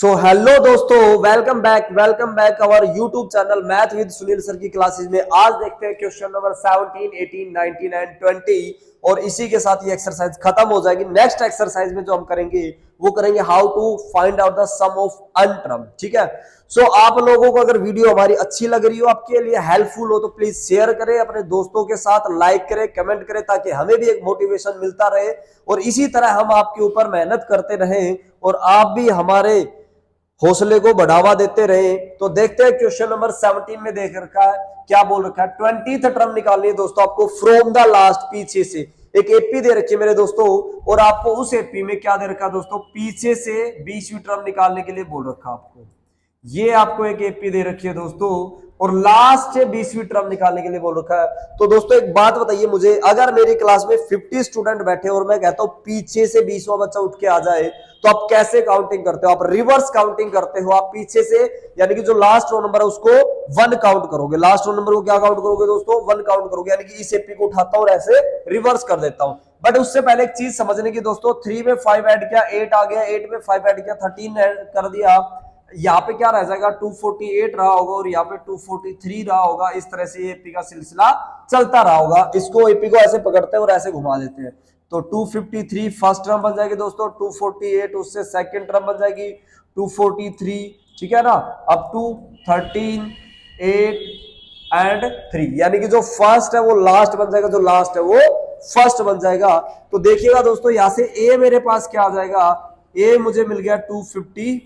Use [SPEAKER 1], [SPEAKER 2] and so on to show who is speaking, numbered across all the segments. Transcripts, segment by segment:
[SPEAKER 1] So hello दोस्तों, welcome back our YouTube channel math with Sunil sir की classes में। आज देखते हैं क्वेश्चन नंबर 17, 18, 19 एंड 20 और इसी के साथ ये एक्सरसाइज खत्म हो जाएगी। नेक्स्ट एक्सरसाइज में जो हम करेंगे वो करेंगे how to find out the sum of n term. ठीक है। सो आप लोगों को अगर वीडियो हमारी अच्छी लग रही हो, आपके लिए हेल्पफुल हो, तो प्लीज शेयर करें अपने दोस्तों के साथ, लाइक करें, कमेंट करें, ताकि हमें भी एक मोटिवेशन मिलता रहे और इसी तरह हम आपके ऊपर मेहनत करते रहें और आप भी हमारे हौसले को बढ़ावा देते रहे। तो देखते हैं क्वेश्चन नंबर 17 में देख रखा है, क्या बोल रखा है। 20th टर्म निकालनी है दोस्तों आपको फ्रॉम द लास्ट, पीछे से। एक एपी दे रखी है मेरे दोस्तों और आपको उस एपी में क्या दे रखा है दोस्तों, पीछे से 20वीं टर्म निकालने के लिए बोल रखा आपको। ये आपको एक एपी दे रखी है दोस्तों और लास्ट से 20वीं टर्म निकालने के लिए बोल रखा है। तो दोस्तों एक बात बताइए मुझे, अगर मेरी क्लास में 50 स्टूडेंट बैठे और मैं कहता हूं पीछे से 20वां बच्चा उठ के आ जाए, तो आप कैसे काउंटिंग करते हो? आप रिवर्स काउंटिंग करते हो। आप पीछे से यानी कि जो लास्ट रो नंबर है उसको 1 काउंट करोगे। लास्ट रो नंबर को क्या काउंट करोगे दोस्तों? 1 काउंट करोगे। यानी कि इस एपी को उठाता हूं और ऐसे रिवर्स कर देता हूं। बट उससे पहले एक चीज समझने की दोस्तों, 3 में 5 ऐड किया 8 आ गया, 8 में 5 ऐड किया 13 ऐड कर दिया। यहाँ पे क्या रह जाएगा, 248 रहा होगा और यहाँ पे 243 रहा होगा। इस तरह से एपी का सिलसिला चलता रहा होगा। इसको एपी को ऐसे पकड़ते हैं और ऐसे घुमा देते हैं। तो 253 फर्स्ट टर्म बन जाएगी दोस्तों, 248 उससे सेकंड टर्म बन जाएगी 243। ठीक है ना। अब 2 13 8 एंड 3, यानी कि जो फर्स्ट है वो लास्ट बन जाएगा, जो लास्ट है वो फर्स्ट बन जाएगा। तो देखिएगा दोस्तों, यहां से ए मेरे पास क्या आ जाएगा, ए मुझे मिल गया 253।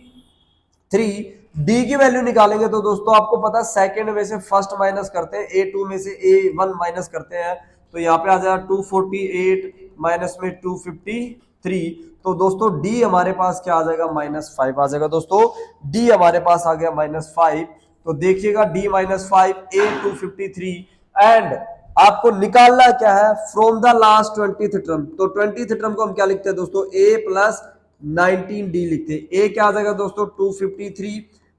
[SPEAKER 1] डी की वैल्यू निकालेंगे तो दोस्तों आपको पता है सेकंड में से फर्स्ट माइनस करते हैं, A2 में से A1 माइनस करते हैं, तो यहाँ पे आ जाएगा 248 माइनस में 253। तो दोस्तों डी हमारे पास क्या आ जाएगा, -5 आ जाएगा। दोस्तों डी हमारे पास आ गया -5। तो देखिएगा D -5 A 253 एंड आपको निकालना क्या है, from the last 20th term. तो 20th टर्म को हम क्या लिखते हैं दोस्तों, A प्लस 19D लिखते हैं। ए क्या आ जाएगा दोस्तों, 253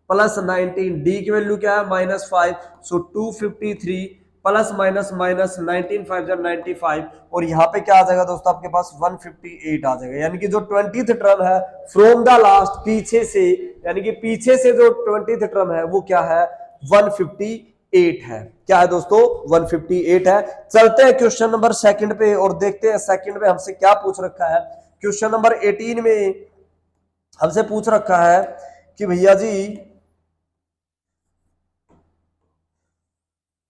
[SPEAKER 1] प्लस 19, डी की वैल्यू क्या है -5। सो 253 प्लस माइनस माइनस 19 5 95 और यहाँ पे क्या आ जाएगा दोस्तों आपके पास 158 आ जाएगा। यानी कि जो 20th टर्म है फ्रॉम द लास्ट, पीछे से, यानी कि पीछे से जो 20th टर्म है वो क्या है, 158 है। क्या है दोस्तों, 158 है। चलते हैं क्वेश्चन नंबर सेकंड पे और देखते हैं सेकंड में हमसे क्या पूछ रखा है। क्वेश्चन नंबर 18 में हमसे पूछ रखा है कि भैया जी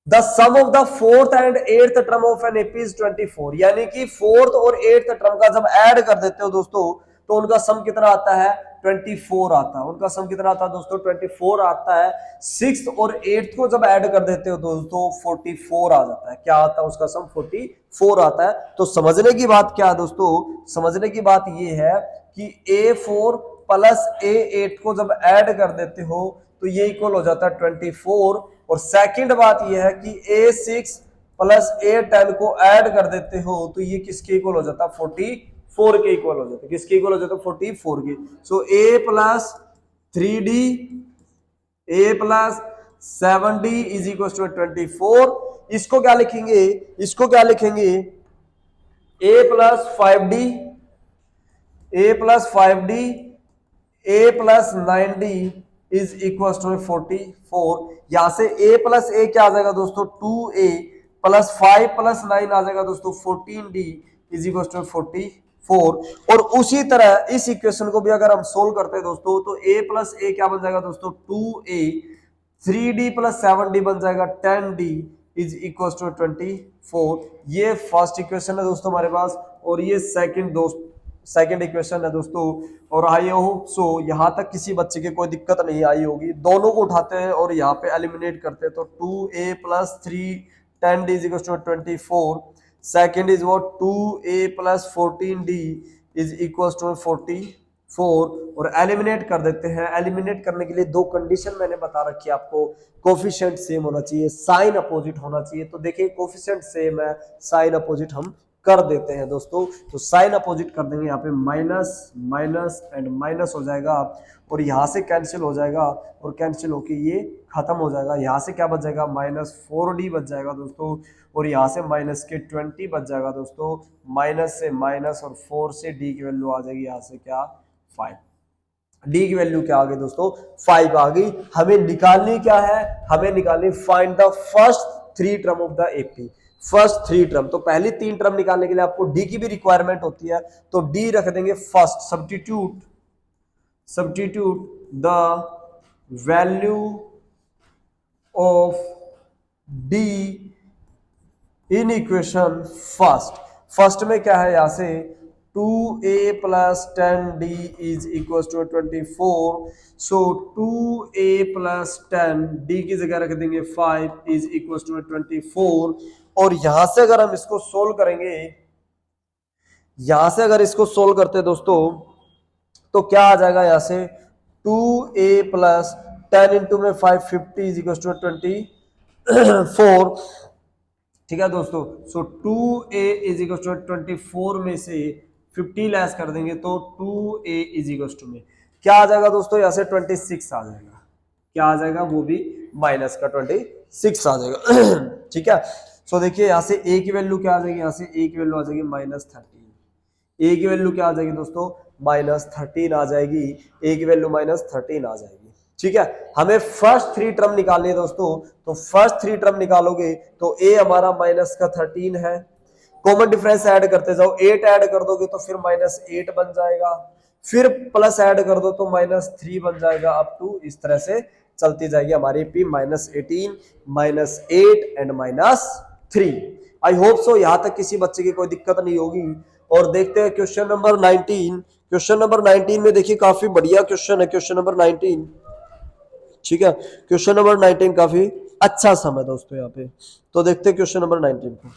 [SPEAKER 1] the sum of the fourth and eighth term of an AP is 24। यानी कि फोर्थ और एट्थ टर्म का जब ऐड कर देते हो दोस्तों तो उनका सम कितना आता है, 24 आता है। उनका सम कितना आता है दोस्तों, 24 आता है। सिक्स्थ और एट्थ को जब ऐड कर देते हो दोस्तों 44 आ जाता है। क्या आता है उसका सम, 44 आता है। तो समझने की बात क्या है दोस्तों, समझने की बात ये है कि A4 प्लस A8 को जब ऐड कर देते हो तो ये इक्वल हो जाता है 24। और सेकंड बात यह है कि A6 प्लस A10 को ऐड कर देते हो तो ये किसके इक्वल हो जाता है, 44 के इक्वल हो जाता है। किसके इक्वल हो जाता है, 44 के। So A plus 3D A plus 7D is equal to 24। इसको क्या लिखेंगे, इसको क्या लिखेंगे, A plus 5D, A plus 5D A plus 9D is equal to 44। यहां से A प्लस A क्या आ जाएगा दोस्तों, 2A प्लस 5 प्लस 9 आ जाएगा दोस्तों 14D इज इक्वल टू 44। और उसी तरह इस इक्वेशन को भी अगर हम सोल्व करते हैं दोस्तों तो A प्लस A क्या बन जाएगा दोस्तों, 2A 3D प्लस 7D बन जाएगा 10D इज इक्वल टू 24। ये फर्स्ट इक्वेशन है दोस्तों हमारे पास और ये सेकंड इक्वेशन है दोस्तों। और आई होप सो यहां तक किसी बच्चे के कोई दिक्कत नहीं आई होगी। दोनों को उठाते हैं और यहाँ पे एलिमिनेट करते हैं तो 2A plus 3 10D is equal to 24। Second is what, 2A plus 14D is equal to 44 और एलिमिनेट कर देते हैं। एलिमिनेट करने के लिए दो कंडीशन मैंने बता रखी है आपको, कोफिशिएंट सेम होना चाहिए, साइन अपोजिट होना चाहिए। तो देखिए कोफिशिएंट सेम है, साइन अपोजिट हम कर देते हैं दोस्तों। तो साइन अपोजिट कर देंगे, यहाँ पे माइनस माइनस एंड माइनस हो जाएगा और यहाँ से कैंसिल हो जाएगा और कैंसिल होके ये खत्म हो जाएगा। यहाँ से क्या बच जाएगा, -4D बच जाएगा दोस्तों और यहाँ से माइनस के 20 बच जाएगा दोस्तों। माइनस से माइनस और 4 से D की वैल्यू आ जाएगी यहाँ से क्या, 5। डी की वैल्यू क्या आ गई दोस्तों 5 आ गई। हमें निकालनी क्या है, हमें निकालनी find the first 3 term of the AP, first 3 term. तो पहली 3 टर्म निकालने के लिए आपको डी की भी रिक्वायरमेंट होती है, तो डी रख देंगे first. Substitute the value of D in equation first में क्या है, यहां से 2a plus 10d is equal to 24। So 2a plus 10d की जगह रख देंगे 5 इज इक्वल टू 24। और यहां से अगर हम इसको सोल्व करेंगे, यहां से अगर इसको सोल्व करते हैं दोस्तों, तो क्या आ जाएगा यहां से 2a प्लस 10 इंटू में 5 50 इज इक्वल टू 24। ठीक है दोस्तों। सो 2a इज इक्वल टू 24 में से 50 लेस कर देंगे तो 2a इज इक्वल टू में क्या आ जाएगा दोस्तों, यहां से 26 आ जाएगा। क्या आ जाएगा, वो भी माइनस का 26 आ जाएगा। ठीक है। सो देखिए यहां से a की वैल्यू क्या आ जाएगी, यहां से a की वैल्यू आ जाएगी -13। a की वैल्यू क्या आ जाएगी दोस्तों, -13 आ जाएगी। a की वैल्यू -13 आ जाएगी। ठीक है। हमें फर्स्ट 3 टर्म निकालनी है दोस्तों, तो फर्स्ट 3 टर्म निकालोगे तो a हमारा -13 है। कॉमन डिफरेंस ऐड करते जाओ, 8 ऐड कर दोगे तो फिर -8 बन जाएगा, फिर प्लस ऐड कर दो तो -3 बन जाएगा, अप टू इस तरह से चलती जाएगी हमारी P -18 -8 and -3। I hope so यहां तक किसी बच्चे की कोई दिक्कत नहीं होगी। और देखते हैं क्वेश्चन नंबर 19। क्वेश्चन नंबर 19 में देखिए काफी बढ़िया क्वेश्चन है क्वेश्चन नंबर 19। ठीक है। क्वेश्चन नंबर 19 काफी अच्छा सम है दोस्तों यहाँ पे। तो देखते हैं क्वेश्चन नंबर 19 को।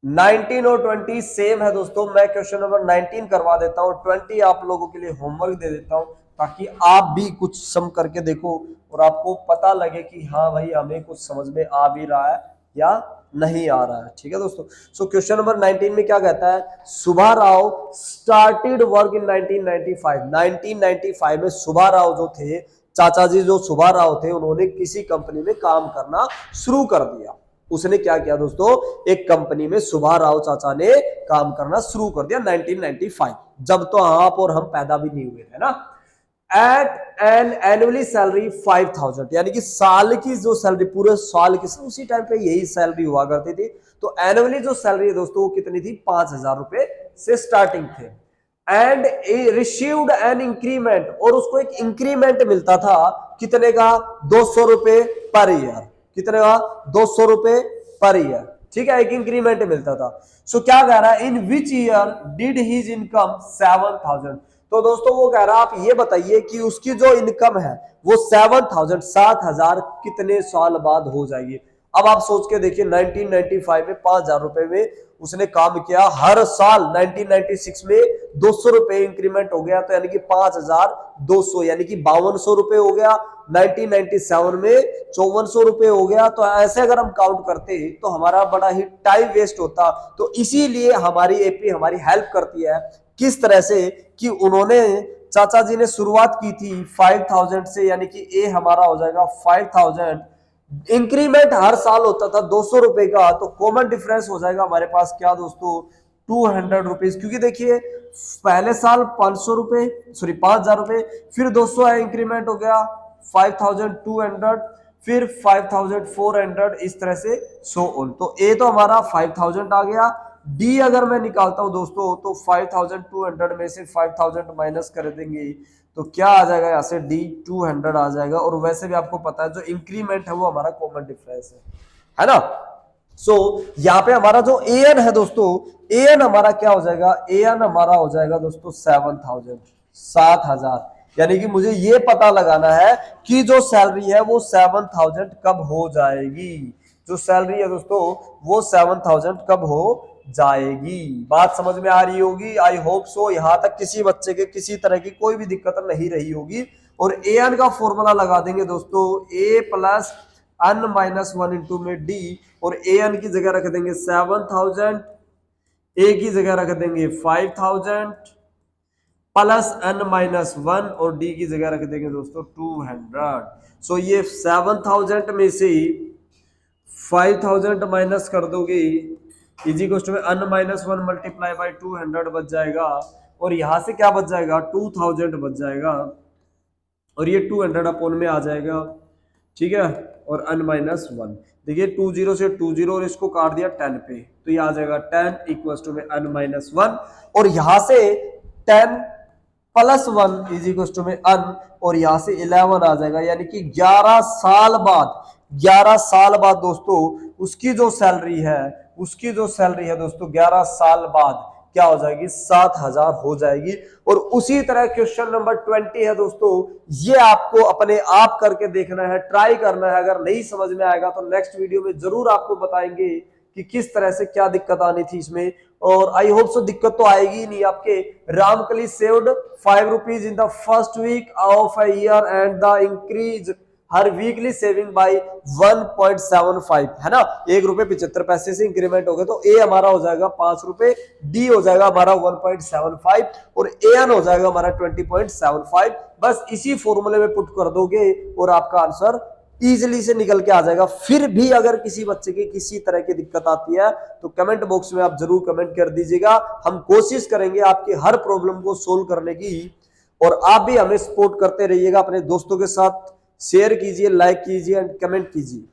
[SPEAKER 1] 19 और 20 सेम है दोस्तों। मैं क्वेश्चन नंबर 19 करवा देता हूं, 20 आप लोगों के लिए होमवर्क दे देता हूं, ताकि आप भी कुछ सम करके देखो और आपको पता लगे कि हाँ भाई हमें कुछ समझ में आ भी रहा है या नहीं आ रहा है। ठीक है दोस्तों। सो क्वेश्चन नंबर 19 में क्या कहता है, सुभा राव स्टार्टेड वर्क इन 1995। 1995 में सुभा राव जो थे, चाचा जी जो सुभा राव थे, उन्होंने किसी कंपनी में काम करना शुरू कर दिया। उसने क्या किया दोस्तों, एक कंपनी में सुभा राव चाचा ने काम करना शुरू कर दिया 1995, जब तो आप और हम पैदा भी नहीं हुए थे ना। एट एन एनुअली सैलरी 5000, यानी कि साल की जो सैलरी, पूरे साल की, उसी टाइम पे यही सैलरी हुआ करती थी। तो एनुअली जो सैलरी है दोस्तों वो कितनी थी, 5000 रुपए से स्टार्टिंग थे। एंड रिसीव्ड एन इंक्रीमेंट, और उसको एक इंक्रीमेंट मिलता था कितने का, 200 रुपए पर ईयर। कितने का, 200 रुपए पर ईयर। ठीक है, एक इंक्रीमेंट मिलता था। सो क्या कह रहा है, in which year did his income 7000। तो दोस्तों वो कह रहा है आप ये बताइए कि उसकी जो इनकम है वो 7000 7000 कितने साल बाद हो जाएगी। अब आप सोच के देखिए 1995 में 5000 रुपए में उसने काम किया, हर साल 1996 में 200 रुपए इंक्रीमेंट हो गया, तो यानी कि 5200, यानी कि 5200 रुपए हो गया। 1997 में 5400 रुपए हो गया। तो ऐसे अगर हम काउंट करते तो हमारा बड़ा ही टाइम वेस्ट होता। तो इसीलिए हमारी एपी हमारी हेल्प करती है, किस तरह से कि उन्होंने, चाचा जी ने शुरुआत की थी 5000 से, यानी कि ए हमारा हो जाएगा 5000। इंक्रीमेंट हर साल होता था 200 रुपए का, तो कॉमन डिफरेंस हो जाएगा हमारे पास क्या दोस्तों, 200 रुपीज। क्योंकि देखिए पहले साल 500 रुपए, सॉरी 5000 रुपए, फिर 200 है, इंक्रीमेंट हो गया 5200, फिर 5400, इस तरह से सो ऑन। तो ए तो हमारा 5000 आ गया। डी अगर मैं निकालता हूं दोस्तों तो 5200 में से 5000 माइनस कर देंगे तो क्या आ जाएगा, यहाँ से डी 200 आ जाएगा। और वैसे भी आपको पता है जो इंक्रीमेंट है वो हमारा कॉमन डिफरेंस है ना। सो यहाँ पे हमारा जो ए एन है दोस्तों, ए एन हमारा क्या हो जाएगा, ए एन हमारा हो जाएगा दोस्तों 7000। यानी कि मुझे ये पता लगाना है कि जो सैलरी है वो 7000 कब हो जाएगी। जो सैलरी है दोस्तों वो 7000 कब हो जाएगी। बात समझ में आ रही होगी, आई होप सो। यहां तक किसी बच्चे के किसी तरह की कोई भी दिक्कत नहीं रही होगी। और ए एन का फॉर्मूला लगा देंगे दोस्तों, ए प्लस एन माइनस 1 इंटू में डी, और ए एन की जगह रख देंगे 7000, ए की जगह रख देंगे 5000 प्लस एन माइनस 1, और डी की जगह रख देंगे दोस्तों 200। सो ये 7000 में से 5000 माइनस कर दोगे इजी कोस्ट में अन माइनस 1 मल्टीप्लाई बाई 200 बच जाएगा, और यहां से क्या बच जाएगा 2000 बच जाएगा, और ये 200 अपोन में आ जाएगा, ठीक है। और अन माइनस 1 देखिए 20 से 20 और इसको काट दिया 10 पे, तो ये आ जाएगा 10 इक्वल टू में अन माइनस 1, और यहां से 10 प्लस 1 इज इक्वल टू में अन, और यहां से 11 आ जाएगा, यानी कि 11 साल बाद, 11 साल बाद दोस्तों उसकी जो सैलरी है दोस्तों 11 साल बाद क्या हो जाएगी 7000 हो जाएगी। और उसी तरह क्वेश्चन नंबर 20 है दोस्तों, ये आपको अपने आप करके देखना है, ट्राई करना है। अगर नहीं समझ में आएगा तो नेक्स्ट वीडियो में जरूर आपको बताएंगे कि किस तरह से क्या दिक्कत आनी थी इसमें, और आई होप सो दिक्कत तो आएगी ही नहीं। आपके Ramkali saved 5 rupees in the first week of a year and the increase her weekly saving by 1.75 है ना, 1.75 से इंक्रीमेंट हो गए, तो ए हमारा हो जाएगा 5 रुपए, डी हो जाएगा हमारा 1.75 और ए एन हो जाएगा हमारा 20.75। बस इसी फॉर्मूले में पुट कर दोगे और आपका आंसर इजिली से निकल के आ जाएगा। फिर भी अगर किसी बच्चे की किसी तरह की दिक्कत आती है तो कमेंट बॉक्स में आप जरूर कमेंट कर दीजिएगा, हम कोशिश करेंगे आपके हर प्रॉब्लम को सोल्व करने की। और आप भी हमें सपोर्ट करते रहिएगा, अपने दोस्तों के साथ शेयर कीजिए, लाइक कीजिए एंड कमेंट कीजिए।